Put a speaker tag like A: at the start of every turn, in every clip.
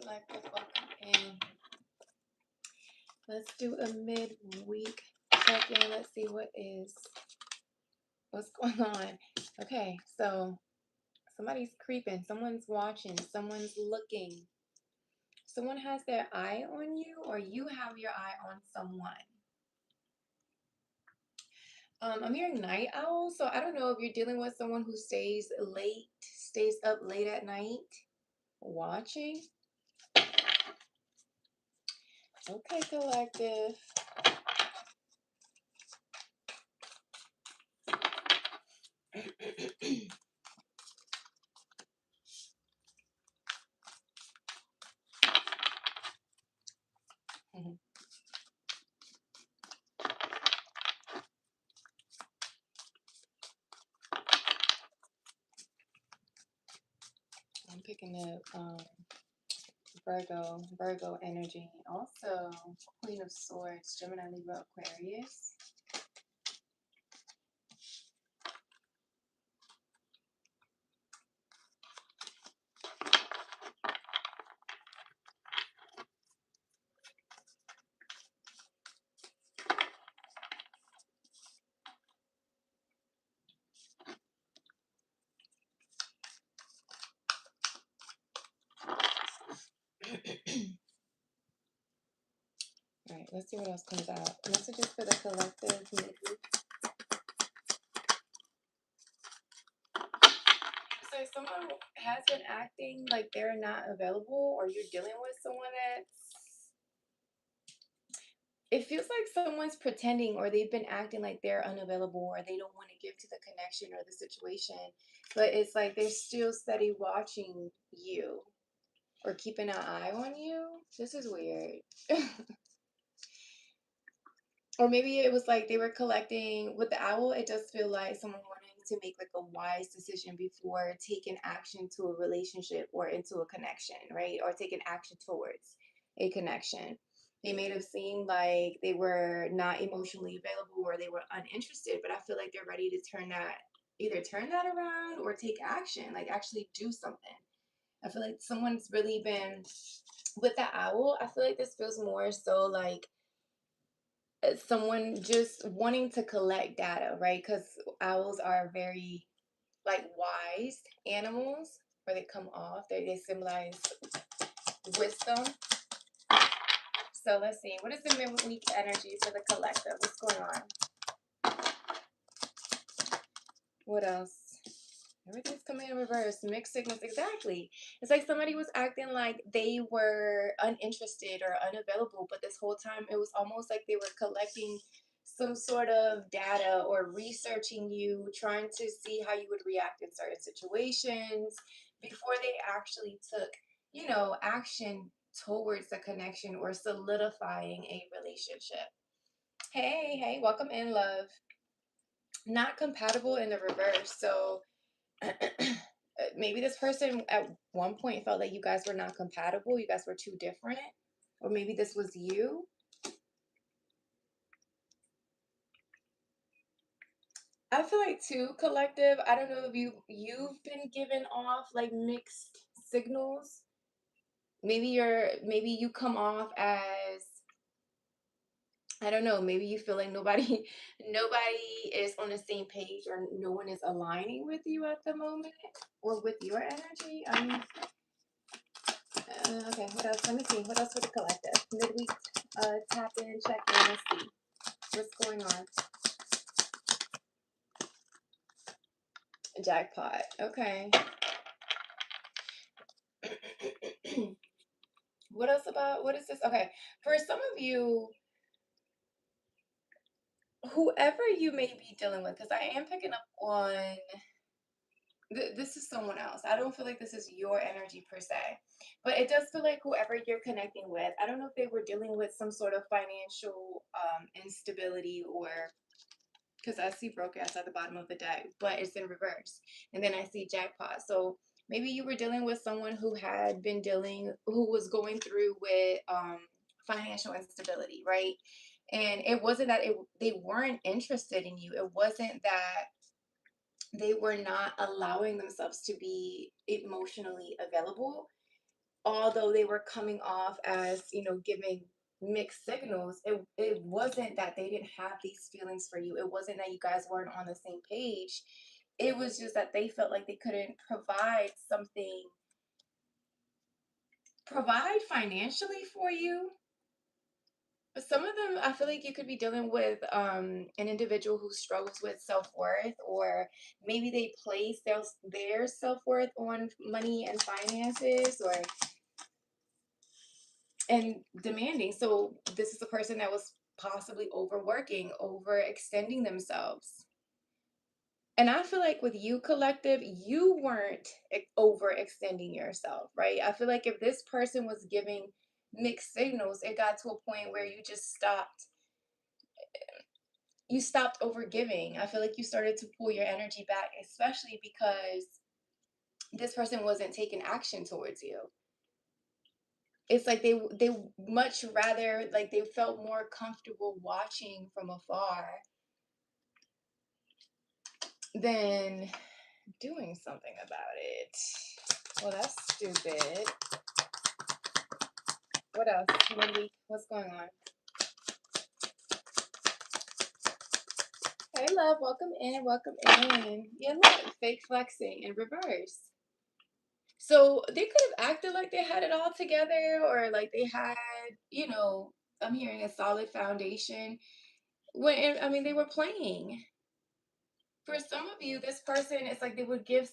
A: Collective, welcome in. Let's do a midweek check-in. Let's see what's going on. Okay, so somebody's creeping, someone's watching, someone's looking. Someone has their eye on you, or you have your eye on someone. I'm hearing night owl, so I don't know if you're dealing with someone who stays up late at night watching. Okay, collective. I'm picking up Virgo energy. Also, Queen of Swords, Gemini, Libra, Aquarius. All right, let's see what else comes out. Messages for the collective midweek. So someone has been acting like they're not available, or you're dealing with someone it feels like someone's pretending, or they've been acting like they're unavailable, or they don't want to give to the connection or the situation, but it's like they're still steady watching you or keeping an eye on you. This is weird. Or maybe it was like they were collecting with the owl. It does feel like someone wanting to make like a wise decision before taking action to a relationship or into a connection, right? Or taking action towards a connection. They made it seem like they were not emotionally available or they were uninterested, but I feel like they're ready to either turn that around or take action, like actually do something. I feel like someone's really been with the owl. I feel like this feels more so like someone just wanting to collect data, right? Because owls are very like wise animals, where they come off. They symbolize wisdom. So let's see. What is the midweek energy for the collective? What's going on? What else? Everything's coming in reverse. Mixed signals. Exactly. It's like somebody was acting like they were uninterested or unavailable, but this whole time it was almost like they were collecting some sort of data or researching you, trying to see how you would react in certain situations before they actually took, action towards the connection or solidifying a relationship. Hey, welcome in, love. Not compatible in the reverse. So maybe this person at one point felt like you guys were not compatible, you guys were too different, or maybe this was you. I feel like too, collective, I don't know if you've been given off like mixed signals. Maybe you come off as, I don't know, maybe you feel like nobody nobody is on the same page, or no one is aligning with you at the moment or with your energy. Okay, what else? Let me see. What else for the collective? Midweek tap in, check in, let's see. What's going on? Jackpot. Okay. What is this? Okay. For some of you, whoever you may be dealing with, because I am picking up on this is someone else. I don't feel like this is your energy per se, but it does feel like whoever you're connecting with, I don't know if they were dealing with some sort of financial instability, or because I see broke ass at the bottom of the deck, but it's in reverse. And then I see jackpot. So maybe you were dealing with someone who was going through with financial instability, right? And it wasn't that they weren't interested in you. It wasn't that they were not allowing themselves to be emotionally available. although they were coming off as, giving mixed signals, it wasn't that they didn't have these feelings for you. It wasn't that you guys weren't on the same page. It was just that they felt like they couldn't provide financially for you. But some of them, I feel like you could be dealing with an individual who struggles with self-worth, or maybe they place their self-worth on money and finances, or and demanding. So this is a person that was possibly overworking, overextending themselves. And I feel like with you, collective, you weren't overextending yourself, right? I feel like if this person was giving mixed signals, it got to a point where you stopped overgiving. I feel like you started to pull your energy back, especially because this person wasn't taking action towards you. It's like they much rather, like, they felt more comfortable watching from afar than doing something about it. Well, that's stupid. What else? What's going on? Hey, love, welcome in, welcome in. Yeah, look, fake flexing in reverse. So they could have acted like they had it all together, or like they had, you know, I'm hearing a solid foundation. I mean, they were playing. For some of you, this person, it's like they would give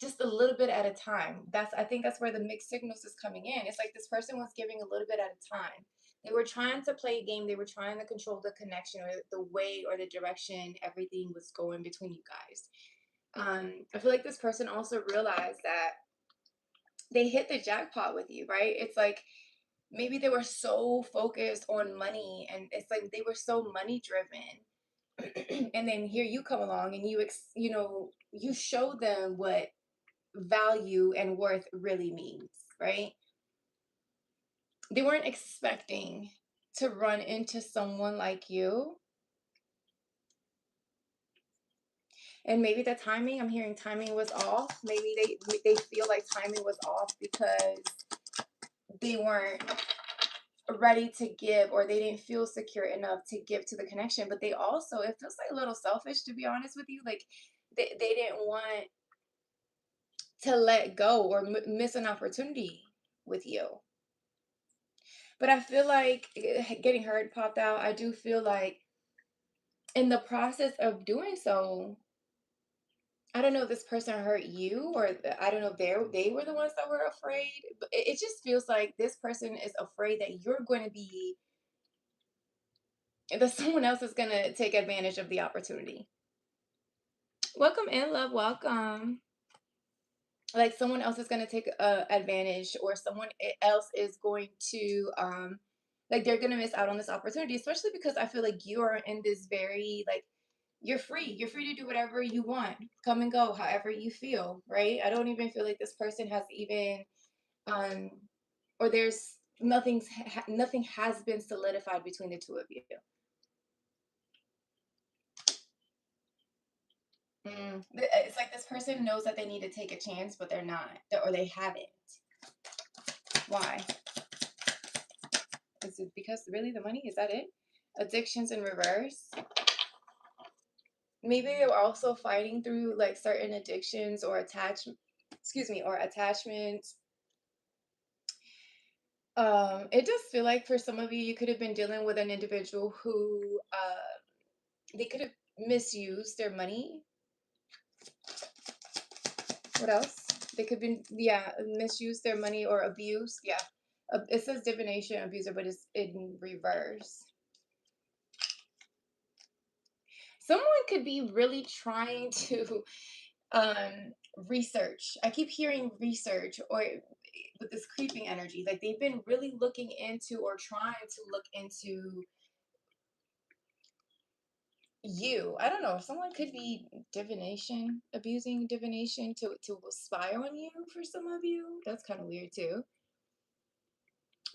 A: just a little bit at a time. I think that's where the mixed signals is coming in. It's like this person was giving a little bit at a time. They were trying to play a game. They were trying to control the connection, or the way, or the direction everything was going between you guys. I feel like this person also realized that they hit the jackpot with you, right? It's like maybe they were so focused on money, and it's like they were so money driven. And then here you come along, and you show them what value and worth really means, right? They weren't expecting to run into someone like you. And maybe the timing, I'm hearing timing was off. Maybe they feel like timing was off because they weren't ready to give, or they didn't feel secure enough to give to the connection. But they also, it feels like a little selfish, to be honest with you. Like they didn't want to let go or miss an opportunity with you. But I feel like getting hurt popped out. I do feel like in the process of doing so, I don't know if this person hurt you, or I don't know if they were the ones that were afraid. But it just feels like this person is afraid that you're going to be that someone else is going to take advantage of the opportunity. Welcome in, love. Welcome. Like someone else is going to take advantage, or someone else is going to like they're going to miss out on this opportunity, especially because I feel like you are in this very, like, you're free to do whatever you want, come and go however you feel, right? I don't even feel like this person has even um or there's nothing has been solidified between the two of you. It's like this person knows that they need to take a chance, but they're not, or they haven't. Why? Is it because really the money? Is that it? Addictions in reverse. Maybe they were also fighting through like certain addictions or attachment. Excuse me, or attachment. It does feel like for some of you, you could have been dealing with an individual who they could have misused their money. What else? They could be, yeah, misuse their money or abuse. Yeah. It says divination abuser, but it's in reverse. Someone could be really trying to research. I keep hearing research, or with this creeping energy, like they've been really looking into, or trying to look into you. I don't know. Someone could be abusing divination to spy on you. For some of you, that's kind of weird too.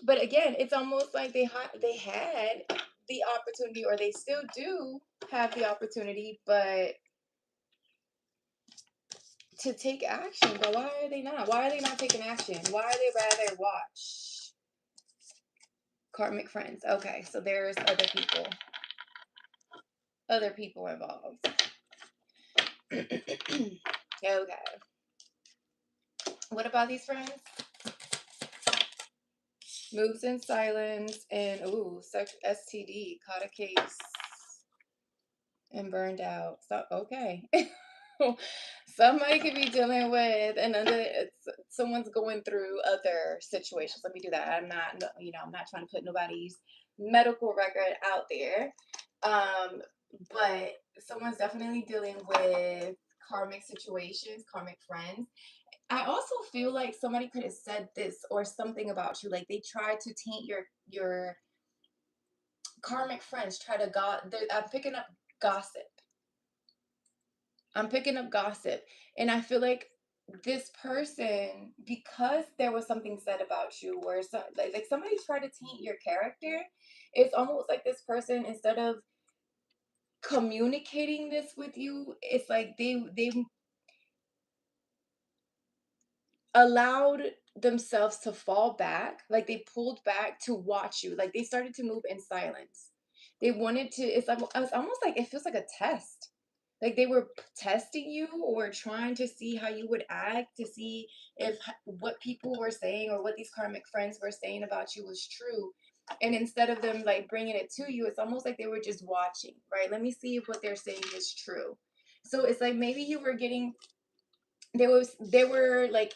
A: But again, it's almost like they had the opportunity, or they still do have the opportunity, but to take action, but why are they not? Why are they not taking action? Why are they rather watch? Karmic friends. Okay, so there's other people involved. Okay. What about these friends? Moves in silence and sex STD, caught a case and burned out. So okay. Somebody could be dealing with someone's going through other situations. Let me do that. I'm not, I'm not trying to put nobody's medical record out there. But someone's definitely dealing with karmic situations, karmic friends. I also feel like somebody could have said this or something about you. Like they tried to taint your karmic friends. I'm picking up gossip. I'm picking up gossip. And I feel like this person, because there was something said about you, or like somebody tried to taint your character, it's almost like this person, instead of communicating this with you, it's like they allowed themselves to fall back, like they pulled back to watch you, like they started to move in silence. They wanted to, it's almost like it feels like a test, like they were testing you or trying to see how you would act, to see if what people were saying or what these karmic friends were saying about you was true. And instead of them like bringing it to you, it's almost like they were just watching, right? Let me see if what they're saying is true. So it's like maybe you were getting, there were like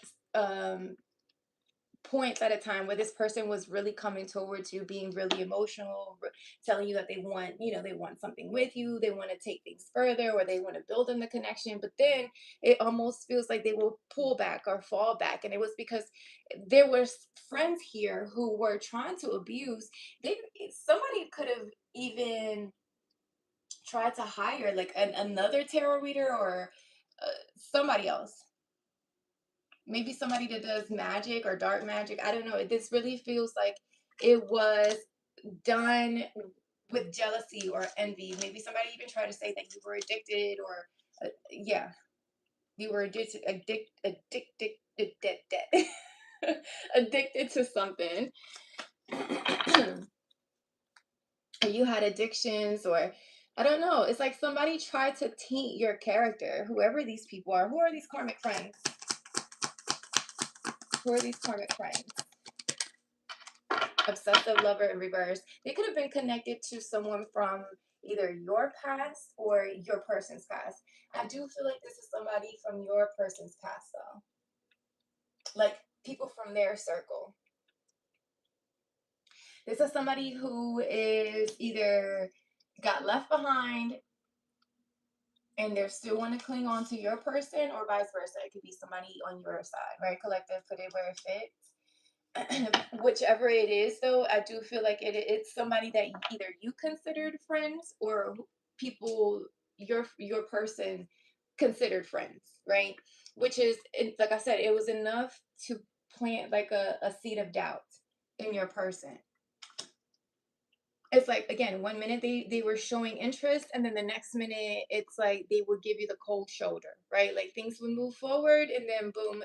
A: points at a time where this person was really coming towards you, being really emotional, telling you that they want, they want something with you, they want to take things further, or they want to build in the connection. But then it almost feels like they will pull back or fall back. And it was because there were friends here who were trying to abuse. Somebody could have even tried to hire like another tarot reader, or somebody else, maybe somebody that does magic or dark magic. I don't know. This really feels like it was done with jealousy or envy. Maybe somebody even tried to say that you were addicted, or yeah, you were addicted addicted to something. Or you had addictions, or I don't know. It's like somebody tried to taint your character, whoever these people are. Who are these karmic friends? Who are these karmic friends? Obsessive lover in reverse. They could have been connected to someone from either your past or your person's past. I do feel like this is somebody from your person's past, though. Like people from their circle. This is somebody who is either got left behind and they're still want to cling on to your person, or vice versa. It could be somebody on your side, right? Collective, put it where it fits. Whichever it is, though, I do feel like it's somebody that either you considered friends, or people your person considered friends, right? Which is, like I said, it was enough to plant like a seed of doubt in your person. It's like, again, one minute they were showing interest, and then the next minute it's like they would give you the cold shoulder, right? Like things would move forward, and then boom,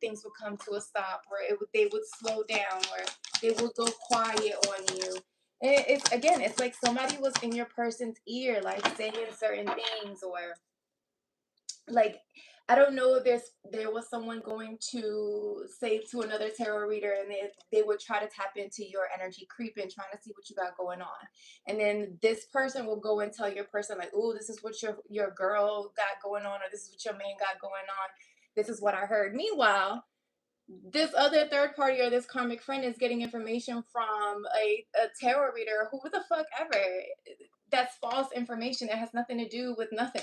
A: things would come to a stop, or they would slow down, or they would go quiet on you. And it's, again, it's like somebody was in your person's ear, like saying certain things, or like, I don't know if there was someone going to say to another tarot reader, and they would try to tap into your energy, creep in, trying to see what you got going on. And then this person will go and tell your person, like, oh, this is what your girl got going on, or this is what your man got going on. This is what I heard. Meanwhile, this other third party or this karmic friend is getting information from a tarot reader, who the fuck ever. That's false information that has nothing to do with nothing.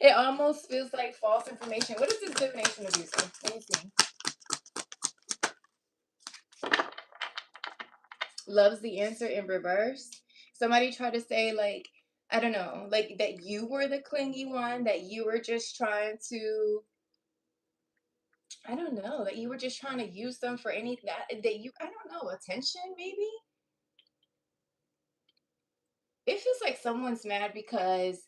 A: It almost feels like false information. What is this divination of using? Let me see. Loves the answer in reverse. Somebody tried to say, like, I don't know, like that you were the clingy one, that you were just trying to, I don't know, that you were just trying to use them for anything, that you, I don't know, attention maybe. It feels like someone's mad because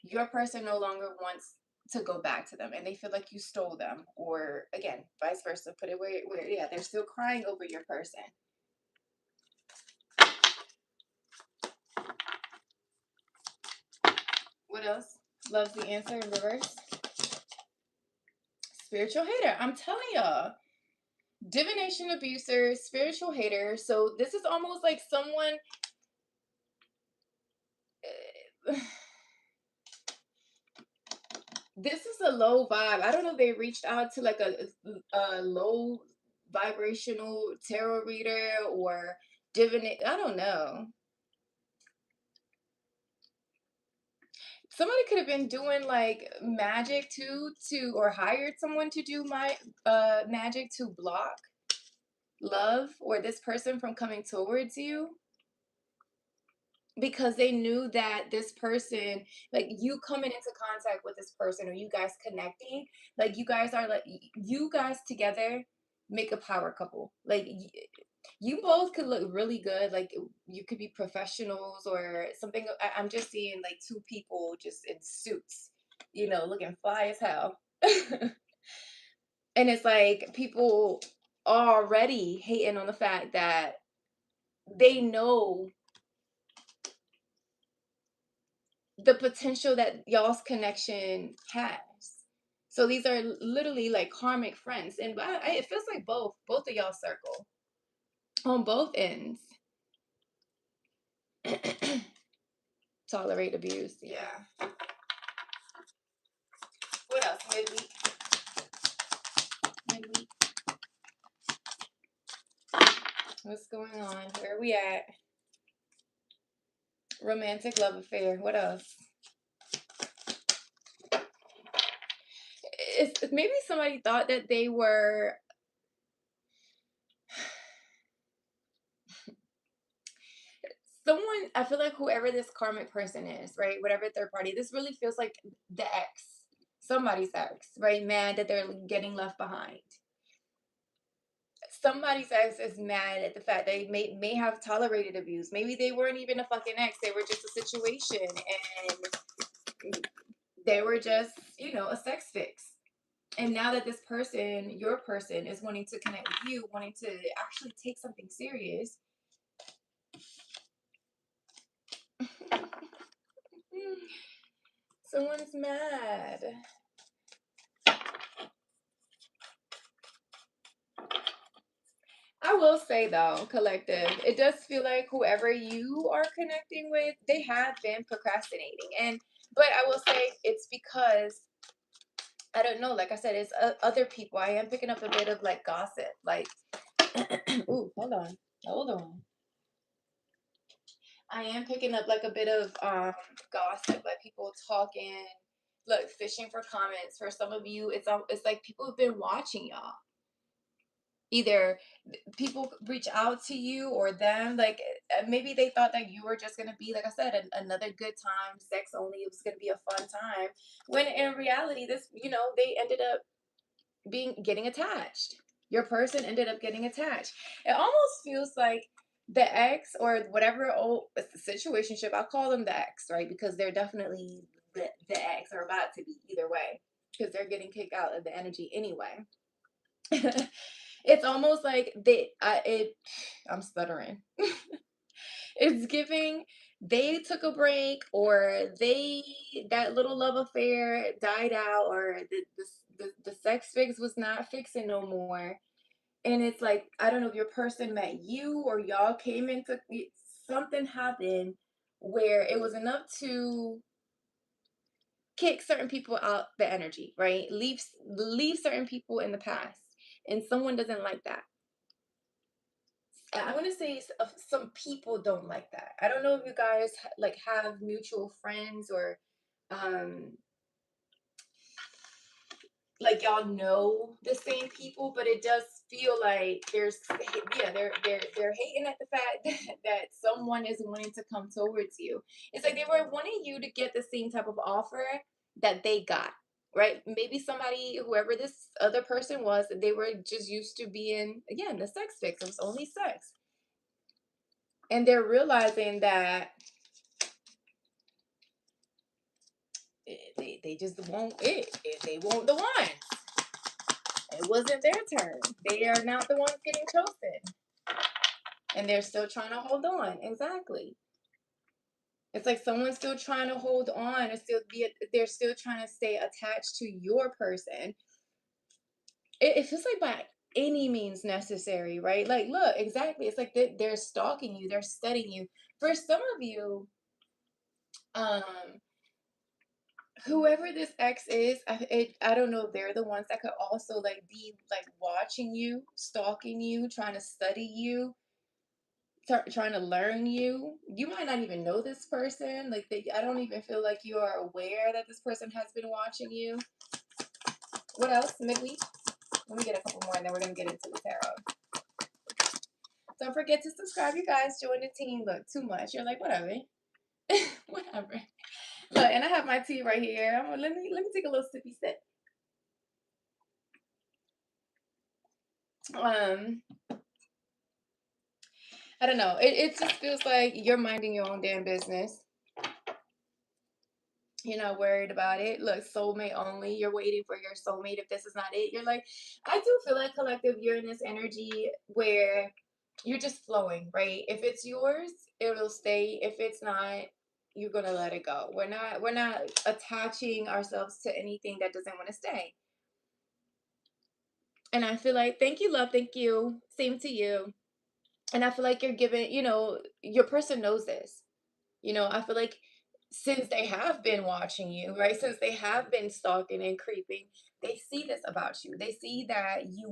A: your person no longer wants to go back to them, and they feel like you stole them, or again, vice versa. Put it where yeah, they're still crying over your person. What else? Loves the answer in reverse. Spiritual hater. I'm telling y'all. Divination abuser, spiritual hater. So this is almost like someone. This is a low vibe. I don't know if they reached out to like a low vibrational tarot reader or divinate. I don't know. Somebody could have been doing like magic too, or hired someone to do my magic to block love or this person from coming towards you, because they knew that this person, like you coming into contact with this person or you guys connecting, like you guys are like, you guys together make a power couple. Like you both could look really good. Like you could be professionals or something. I'm just seeing like two people just in suits, looking fly as hell. And it's like people already hating on the fact that they know the potential that y'all's connection has. So these are literally like karmic friends, and it feels like both of y'all circle on both ends. Tolerate abuse, yeah. What else? Midweek. What's going on? Where are we at? Romantic love affair. What else? Maybe somebody thought that they were someone. I feel like whoever this karmic person is, right? Whatever third party, this really feels like the ex, somebody's ex, right? Mad that they're getting left behind. Somebody's ex is mad at the fact they may have tolerated abuse. Maybe they weren't even a fucking ex. They were just a situation, and they were just, a sex fix. And now that this person, your person, is wanting to connect with you, wanting to actually take something serious. Someone's mad. I will say though, collective, it does feel like whoever you are connecting with, they have been procrastinating. But I will say it's because, I don't know, like I said, it's other people. I am picking up a bit of like gossip. Like, ooh, hold on. I am picking up like a bit of gossip, like people talking, look, fishing for comments. For some of you, it's like people have been watching y'all. Either people reach out to you or them, like maybe they thought that you were just gonna be, like I said, another good time, sex only. It was gonna be a fun time. When in reality, this, they ended up getting attached. Your person ended up getting attached. It almost feels like the ex or whatever old situationship, I'll call them the ex, right? Because they're definitely the ex, or about to be, either way, because they're getting kicked out of the energy anyway. It's almost like I'm stuttering. It's giving they took a break, or that little love affair died out, or the sex fix was not fixing no more. And it's like, I don't know if your person met you or y'all came into something happened where it was enough to kick certain people out the energy, right? Leave certain people in the past. And someone doesn't like that. I want to say some people don't like that. I don't know if you guys like have mutual friends, or um like y'all know the same people, but it does feel like they're hating at the fact that someone is wanting to come towards you. It's like they were wanting you to get the same type of offer that they got, right? Maybe somebody, whoever this other person was, they were just used to being, again, the sex fix. It was only sex. And they're realizing that they They just want it. They want the one. It wasn't their turn. They are not the ones getting chosen. And they're still trying to hold on. Exactly. It's like someone's still trying to hold on and they're still trying to stay attached to your person. It feels like by any means necessary, right? Like, look, exactly. It's like they're stalking you, they're studying you. For some of you, um, whoever this ex is, I don't know if they're the ones that could also like be like watching you, stalking you, trying to study you, trying to learn you. You might not even know this person. Like, I don't even feel like you are aware that this person has been watching you. What else? Midweek? Let me get a couple more and then we're going to get into the tarot. Don't forget to subscribe, you guys. Join the team. Look, too much. You're like, whatever. Whatever. Look, and I have my tea right here. Let me take a little sippy sip. I don't know. It just feels like you're minding your own damn business. You're not worried about it. Look, soulmate only. You're waiting for your soulmate. If this is not it, you're like, I do feel like collective Uranus energy where you're just flowing, right? If it's yours, it'll stay. If it's not, you're gonna let it go. We're not attaching ourselves to anything that doesn't want to stay. And I feel like, thank you, love, thank you. Same to you. And I feel like you're giving, your person knows this. I feel like since they have been watching you, right? Since they have been stalking and creeping, they see this about you. They see that you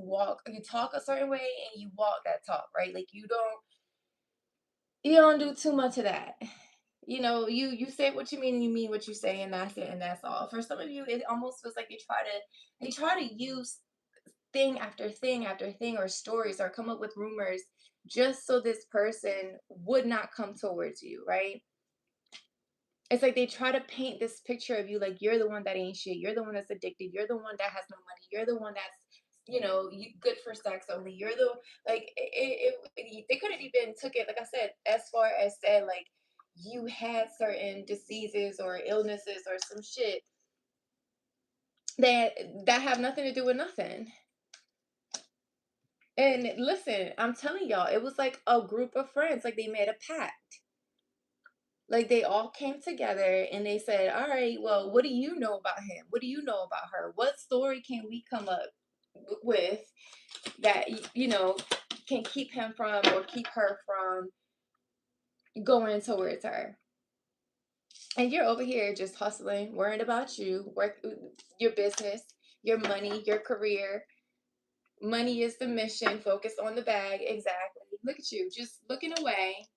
A: talk a certain way and you walk that talk, right? Like you don't do too much of that. You say what you mean and you mean what you say, and that's it, and that's all. For some of you, it almost feels like they try to use thing after thing after thing, or stories, or come up with rumors just so this person would not come towards you, right? It's like they try to paint this picture of you like you're the one that ain't shit. You're the one that's addicted. You're the one that has no money. You're the one that's, good for sex only. You're the like they could have even took it, like I said, as far as said like you had certain diseases or illnesses or some shit that have nothing to do with nothing. And listen, I'm telling y'all, it was like a group of friends, like they made a pact. Like they all came together and they said, all right, well, what do you know about him? What do you know about her? What story can we come up with that, can keep him from or keep her from going towards her? And you're over here just hustling, worrying about you, your business, your money, your career. Money is the mission, focus on the bag. Exactly. Look at you, just looking away,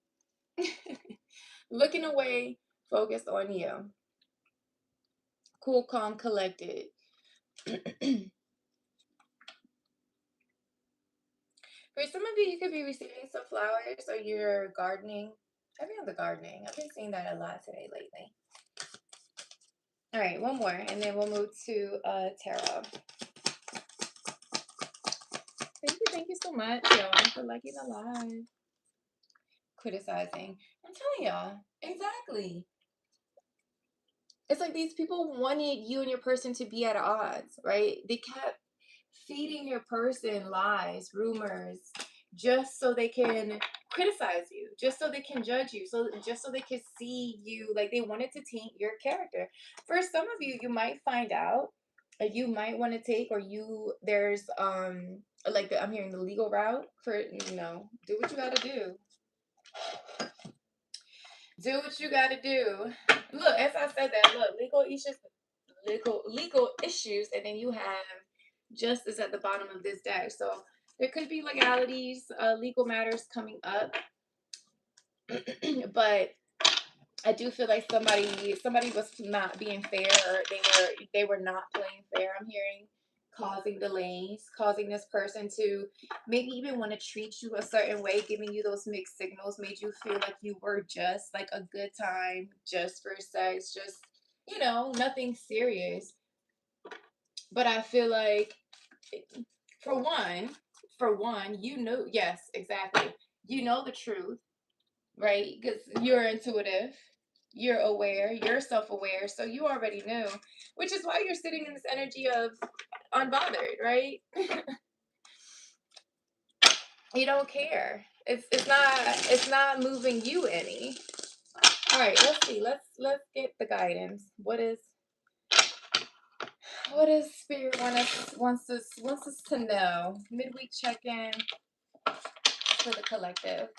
A: looking away, focused on you. Cool, calm, collected. For some of you, you could be receiving some flowers or you're gardening. I've been on the gardening. I've been seeing that a lot today lately. All right, one more, and then we'll move to tarot. Thank you so much, y'all, for liking the live. Criticizing. I'm telling y'all, exactly. It's like these people wanted you and your person to be at odds, right? They kept feeding your person lies, rumors, just so they can criticize you, just so they can judge you, just so they can see you. Like they wanted to taint your character. For some of you, you might find out, or you might want to take, or there's like I'm hearing the legal route for do what you gotta do. Do what you gotta do. Look, as I said that, look, legal issues, and then you have justice at the bottom of this deck. So there could be legalities, legal matters coming up, but I do feel like somebody was not being fair, or they were not playing fair. I'm hearing causing delays, causing this person to maybe even want to treat you a certain way, giving you those mixed signals, made you feel like you were just like a good time, just for sex, just nothing serious. But I feel like for one, yes, exactly. You know the truth, right? Because you're intuitive. You're aware, you're self-aware, so you already knew, which is why you're sitting in this energy of unbothered, right? You don't care. It's not moving you any. All right, let's see. Let's get the guidance. What is spirit wants us to know? Midweek check-in for the collective.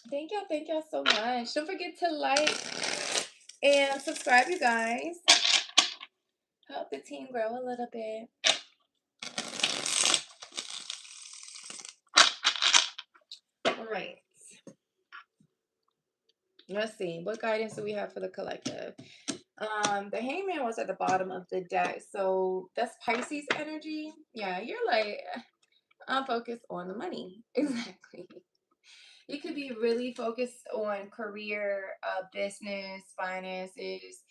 A: Thank y'all so much. Don't forget to like and subscribe, you guys. Help the team grow a little bit. All right. Let's see. What guidance do we have for the collective? The hangman was at the bottom of the deck. So that's Pisces energy. Yeah, you're like, I'm focused on the money. Exactly. You could be really focused on career, business, finances.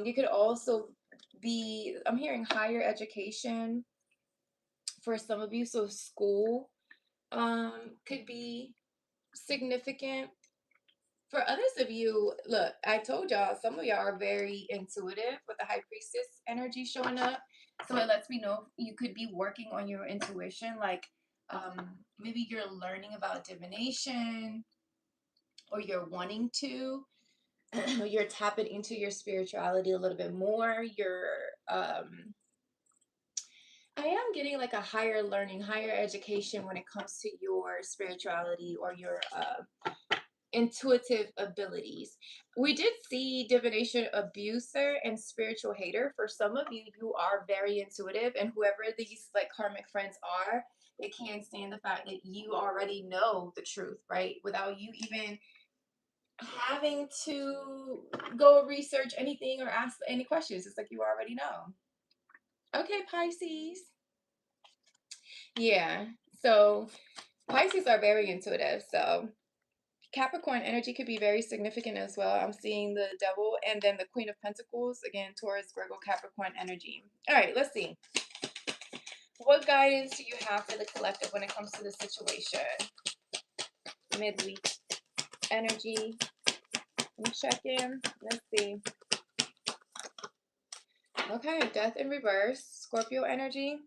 A: You could also be, I'm hearing higher education for some of you. So school could be significant. For others of you, look, I told y'all, some of y'all are very intuitive with the high priestess energy showing up. So it lets me know you could be working on your intuition. Like maybe you're learning about divination, or you're wanting to. You're tapping into your spirituality a little bit more. I am getting like a higher learning, higher education when it comes to your spirituality or your intuitive abilities. We did see divination abuser and spiritual hater. For some of you, you are very intuitive, and whoever these like karmic friends are, they can't stand the fact that you already know the truth, right? Without you even having to go research anything or ask any questions. It's like you already know. Okay, Pisces. Yeah. So Pisces are very intuitive. So Capricorn energy could be very significant as well. I'm seeing the devil and then the Queen of Pentacles, again, Taurus, Virgo, Capricorn energy. All right, let's see. What guidance do you have for the collective when it comes to the situation? Midweek energy. Check in. Let's see. Okay, death in reverse. Scorpio energy.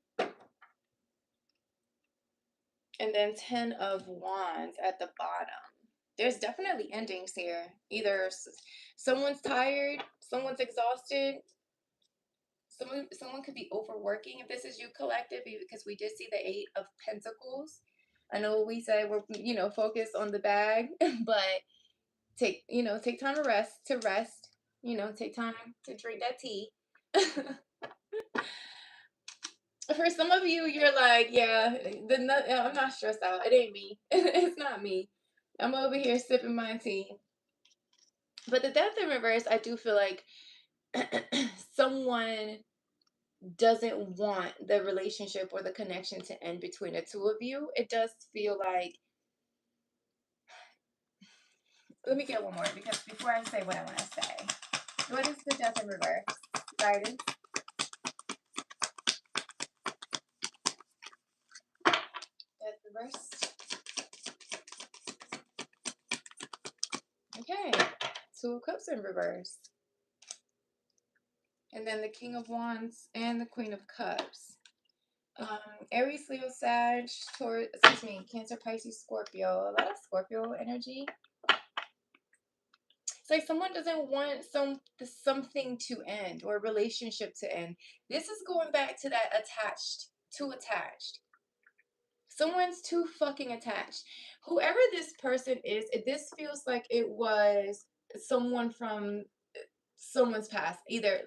A: And then 10 of Wands at the bottom. There's definitely endings here. Either someone's tired, someone's exhausted, someone could be overworking. If this is you collective, because we did see the 8 of Pentacles. I know we said we're focused on the bag, but take time to rest. Take time to drink that tea. For some of you, you're like, yeah, I'm not stressed out. It ain't me. It's not me. I'm over here sipping my tea. But the death in reverse, I do feel like someone doesn't want the relationship or the connection to end between the two of you. It does feel like, let me get one more, because before I say what I want to say, what is the death in reverse? Guidance. Death reverse. Okay. 2 of Cups in reverse. And then the King of Wands and the Queen of Cups. Aries, Leo, Sag, Taurus, Cancer, Pisces, Scorpio. A lot of Scorpio energy. It's like someone doesn't want something to end or a relationship to end. This is going back to that too attached. Someone's too fucking attached. Whoever this person is, this feels like it was someone from someone's past. Either,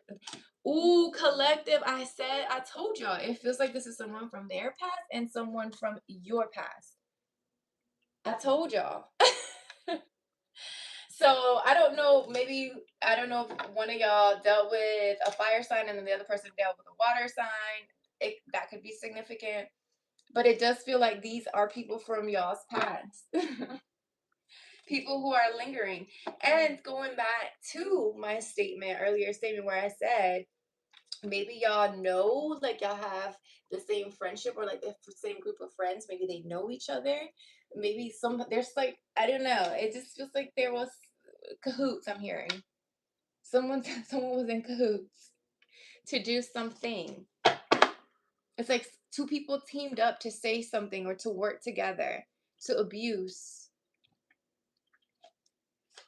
A: ooh, collective, I told y'all, it feels like this is someone from their past and someone from your past. I told y'all. So I don't know, I don't know if one of y'all dealt with a fire sign and then the other person dealt with a water sign. That could be significant. But it does feel like these are people from y'all's past. People who are lingering. And going back to my earlier statement where I said, maybe y'all like y'all have the same friendship or like the same group of friends. Maybe they know each other. Maybe there's like, I don't know. It just feels like there was cahoots, I'm hearing. Someone someone was in cahoots to do something. It's like two people teamed up to say something or to work together to abuse.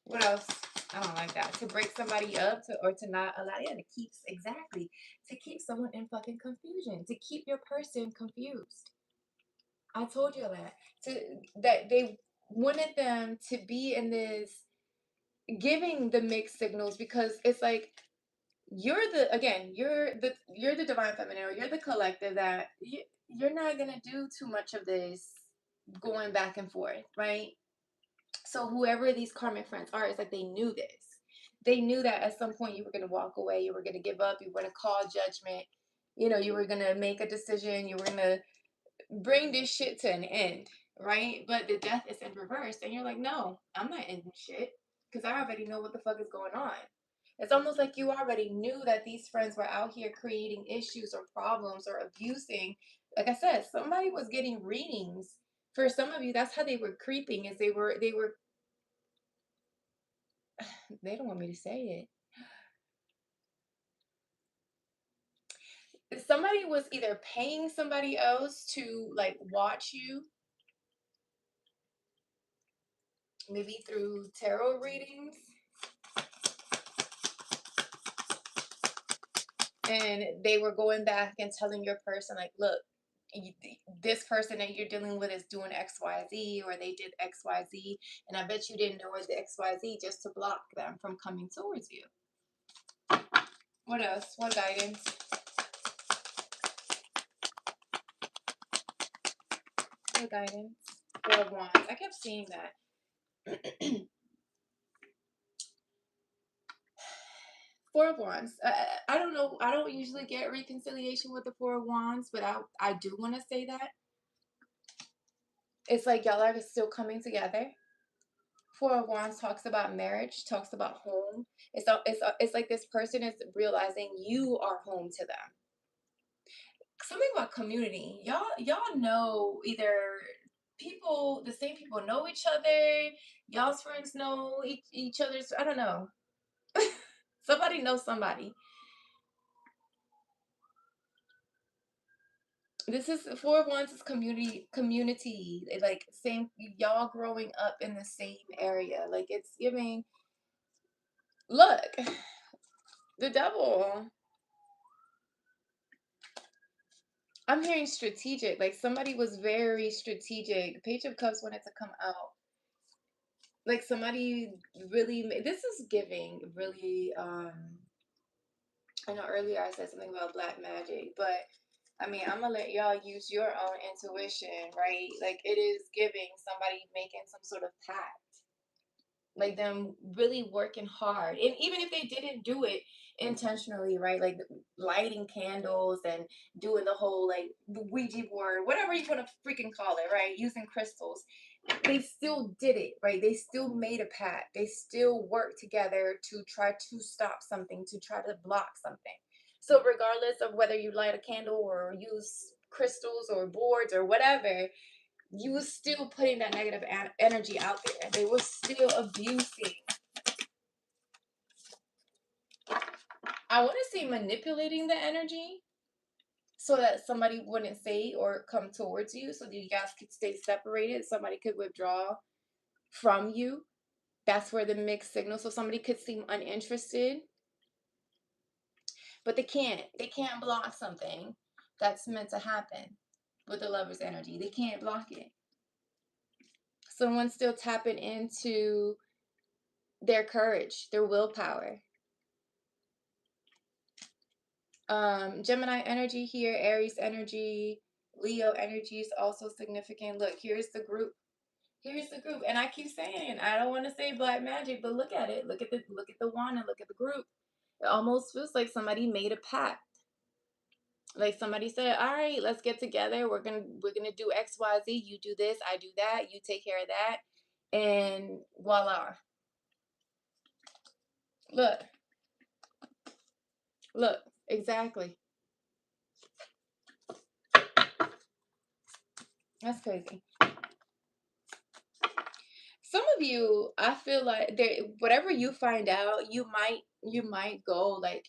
A: What else? I don't like that. To break somebody up or to not allow, yeah, to keep, exactly, to keep someone in fucking confusion, to keep your person confused. I told you that. That they wanted them to be in this giving the mixed signals because it's like you're the divine feminine, or you're the collective that you're not gonna do too much of this going back and forth, right? So whoever these karmic friends are, it's like they knew this. They knew that at some point you were gonna walk away, you were gonna give up, you were gonna call judgment, you were gonna make a decision, you were gonna bring this shit to an end, right? But the death is in reverse, and you're like, no, I'm not ending shit because I already know what the fuck is going on. It's almost like you already knew that these friends were out here creating issues or problems or abusing. Like I said, somebody was getting readings. For some of you, that's how they were creeping, is they were they don't want me to say it. Somebody was either paying somebody else to like watch you, maybe through tarot readings, and they were going back and telling your person like, look, this person that you're dealing with is doing XYZ, or they did XYZ, and I bet you didn't know it was XYZ, just to block them from coming towards you. What else? What guidance? What guidance? Four of Wands. I kept seeing that. Four of Wands. I don't know. I don't usually get reconciliation with the Four of Wands, but I do want to say that it's like y'all are still coming together. Four of Wands talks about marriage, talks about home. It's like this person is realizing you are home to them. Something about community. Y'all know, either the same people know each other. Y'all's friends know each other's. I don't know. Somebody knows somebody. This is Four of Wands is community. Like same, y'all growing up in the same area. Like it's giving. Look, the devil. I'm hearing strategic. Like somebody was very strategic. Page of Cups wanted to come out. Like somebody really. This is giving really. I know earlier I said something about black magic, but I mean, I'm gonna let y'all use your own intuition, right? Like it is giving somebody making some sort of pact, like them really working hard, and even if they didn't do it intentionally, right? Like lighting candles and doing the whole like the Ouija board, whatever you want to freaking call it, right? Using crystals, they still did it, right? They still made a pact. They still worked together to try to stop something, to try to block something. So regardless of whether you light a candle or use crystals or boards or whatever, you was still putting that negative energy out there. They were still abusing. I want to say manipulating the energy so that somebody wouldn't say or come towards you, so that you guys could stay separated. Somebody could withdraw from you. That's where the mixed signal. So somebody could seem uninterested, but they can't. They can't block something that's meant to happen with the lover's energy. They can't block it. Someone's still tapping into their courage, their willpower. Gemini energy here, Aries energy, Leo energy is also significant. Look, here's the group. Here's the group. And I keep saying, I don't want to say black magic, but look at it. Look at the wand and look at the group. It almost feels like somebody made a pact. Like somebody said, all right, let's get together. We're gonna do XYZ. You do this, I do that, you take care of that. And voila. Look, look, exactly. That's crazy. of you, I feel like there, whatever you find out, you might go like,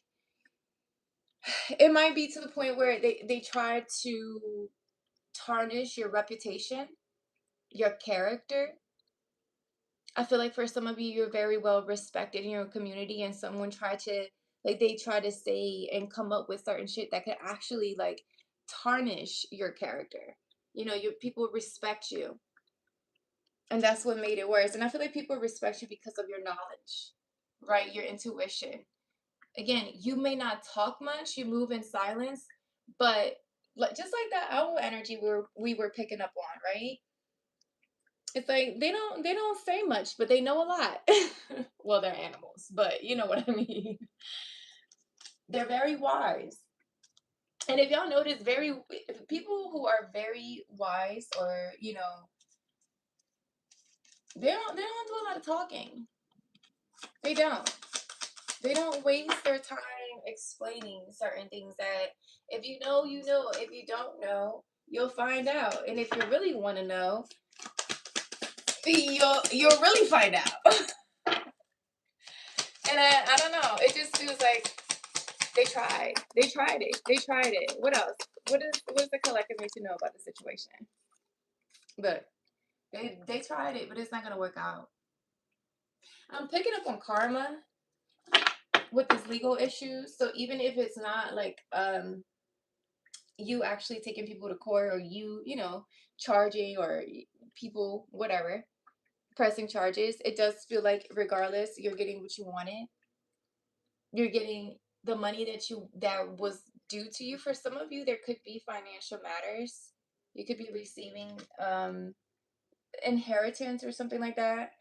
A: it might be to the point where they try to tarnish your reputation, your character. I feel like for some of you, you're very well respected in your community, and someone tried to, like, they try to say and come up with certain shit that could actually like tarnish your character. Your people respect you, and that's what made it worse. And I feel like people respect you because of your knowledge, right? Your intuition. Again, you may not talk much, you move in silence, but like just like that owl energy we were picking up on, right? It's like they don't say much, but they know a lot. Well, they're animals, but you know what I mean. They're very wise. And if y'all notice, very people who are very wise, or they don't do a lot of talking. They don't. They don't waste their time explaining certain things that if you know, you know. If you don't know, you'll find out. And if you really want to know, you'll really find out. And I don't know. It just feels like they tried. They tried it. They tried it. What else? What does the collective need to know about the situation? But they tried it, but it's not gonna work out. I'm picking up on karma with this legal issue. So even if it's not like you actually taking people to court, or you charging, or people whatever pressing charges, it does feel like regardless you're getting what you wanted. You're getting the money that was due to you. For some of you, there could be financial matters. You could be receiving inheritance or something like that.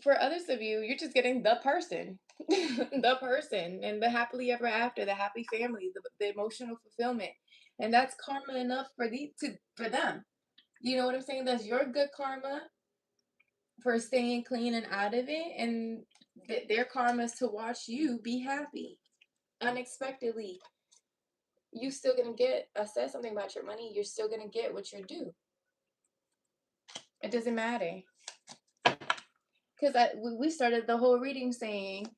A: For others of you, you're just getting the person. The person, and the happily ever after, the happy family, the emotional fulfillment. And that's karma enough for them. You know what I'm saying? That's your good karma for staying clean and out of it, and their karma is to watch you be happy unexpectedly. You still gonna get, I said something about your money, you're still gonna get what you're due. It doesn't matter. Because we started the whole reading saying,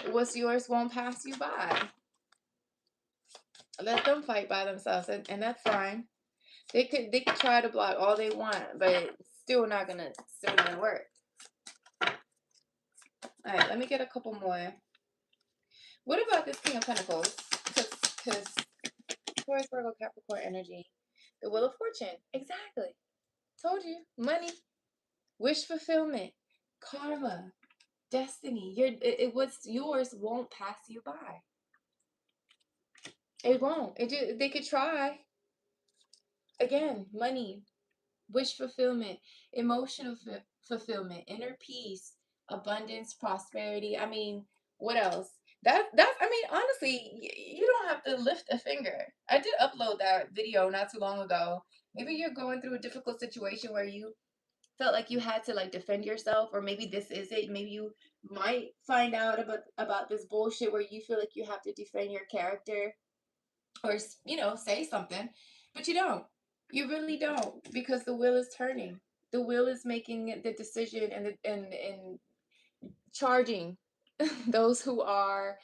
A: what's yours won't pass you by. Let them fight by themselves, and that's fine. They could try to block all they want, but it's still not gonna work. All right, let me get a couple more. What about this King of Pentacles? Because Taurus, Virgo, Capricorn energy, the Wheel of Fortune. Exactly. Told you. Money, wish fulfillment, karma, destiny. What's yours won't pass you by. It won't. They could try. Again, money, wish fulfillment, emotional fulfillment, inner peace, abundance, prosperity. I mean, what else? I mean, honestly, you don't have to lift a finger. I did upload that video not too long ago. Maybe you're going through a difficult situation where you felt like you had to like defend yourself, or maybe this is it. Maybe you might find out about this bullshit where you feel like you have to defend your character, or say something, but you don't. You really don't, because the wheel is turning. The wheel is making the decision, and charging those who are,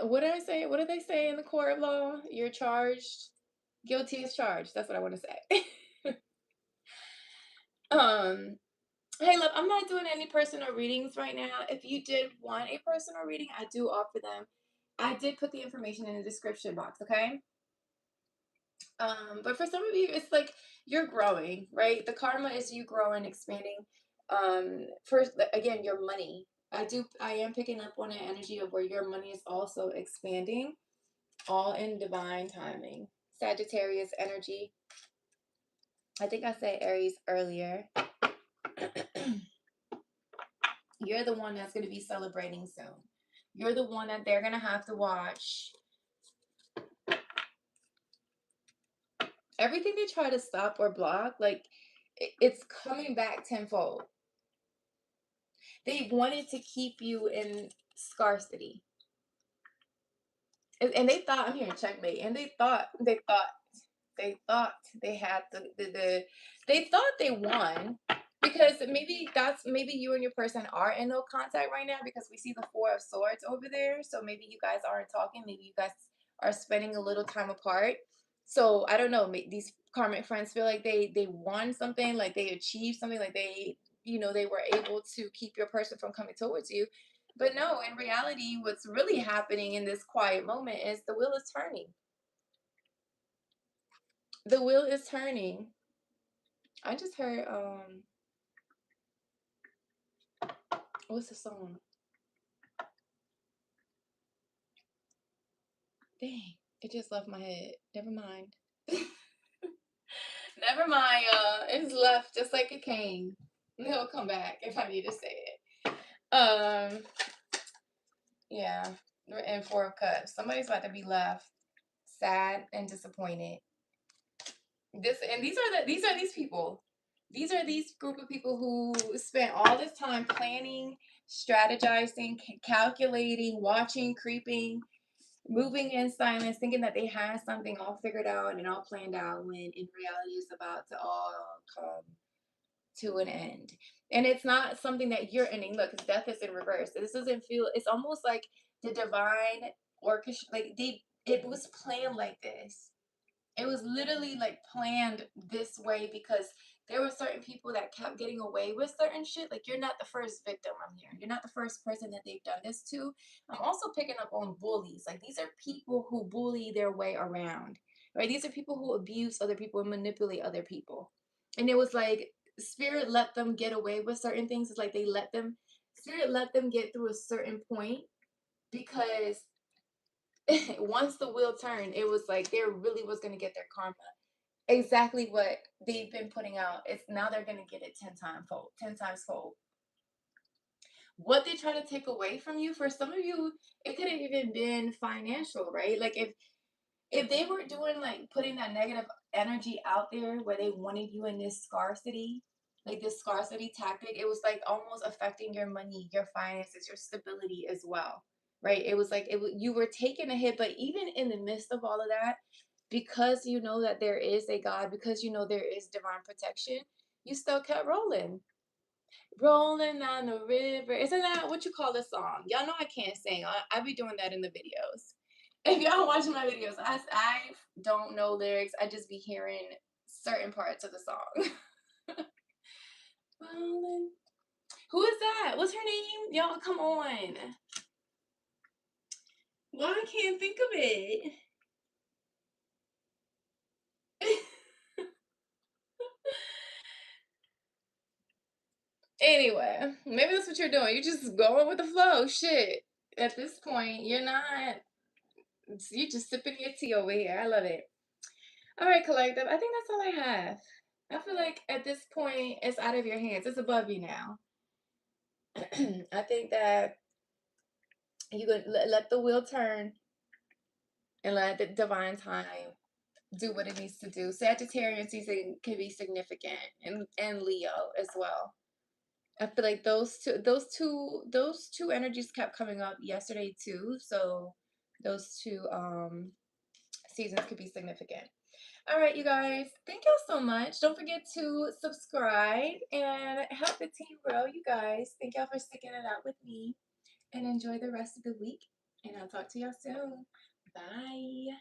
A: what did I say? What did they say in the court of law? You're charged. Guilty is charged. That's what I want to say. um Hey, look, I'm not doing any personal readings right now. If you did want a personal reading, I do offer them. I did put the information in the description box, okay? But for some of you, it's like you're growing, right? The karma is you growing, expanding. First, again, your money. I am picking up on an energy of where your money is also expanding, all in divine timing. Sagittarius energy. I think I said Aries earlier. You're the one that's going to be celebrating soon. You're the one that they're going to have to watch. Everything they try to stop or block, like, it's coming back tenfold. They wanted to keep you in scarcity. And they thought, I'm hearing checkmate, and they thought They thought they had they thought they won because maybe you and your person are in no contact right now because we see the Four of Swords over there. So maybe you guys aren't talking. Maybe you guys are spending a little time apart. So I don't know. These karmic friends feel like they won something, like they achieved something, like they were able to keep your person from coming towards you. But no, in reality, what's really happening in this quiet moment is the wheel is turning. The wheel is turning. I just heard what's the song? Dang, it just left my head. Never mind. Never mind, y'all. It's left just like it came. It'll come back if I need to say it. Yeah. We're in Four of Cups. Somebody's about to be left sad and disappointed. These people. These are these group of people who spent all this time planning, strategizing, calculating, watching, creeping, moving in silence, thinking that they had something all figured out and all planned out when in reality it's about to all come to an end. And it's not something that you're ending. Look, death is in reverse. This doesn't feel, it's almost like the divine orchestra, like it was planned like this. It was literally like planned this way because there were certain people that kept getting away with certain shit. Like you're not the first victim I'm hearing. You're not the first person that they've done this to. I'm also picking up on bullies. Like these are people who bully their way around. Right? These are people who abuse other people and manipulate other people. And it was like spirit let them get away with certain things. It's like spirit let them get through a certain point because once the wheel turned, it was like they really was going to get their karma. Exactly what they've been putting out. It's now they're going to get it 10 times fold. What they try to take away from you, for some of you, it could have even been financial, right? Like if they were doing like putting that negative energy out there where they wanted you in this scarcity, like this scarcity tactic, it was like almost affecting your money, your finances, your stability as well, right? It was like you were taking a hit, but even in the midst of all of that, because you know that there is a God, because you know there is divine protection, you still kept rolling. Rolling down the river. Isn't that what you call the song? Y'all know I can't sing. I be doing that in the videos. If y'all watch my videos, I don't know lyrics. I just be hearing certain parts of the song. Rolling. Who is that? What's her name? Y'all, come on. Why I can't think of it? Anyway, maybe that's what you're doing. You're just going with the flow. Shit. At this point, you're just sipping your tea over here. I love it. All right, collective. I think that's all I have. I feel like at this point, it's out of your hands. It's above you now. I think that you could let the wheel turn and let the divine time do what it needs to do. Sagittarian season can be significant, and Leo as well. I feel like those two energies kept coming up yesterday too. So those two seasons could be significant. All right, you guys. Thank y'all so much. Don't forget to subscribe and help the team grow, you guys. Thank y'all for sticking it out with me and enjoy the rest of the week. And I'll talk to y'all soon. Bye.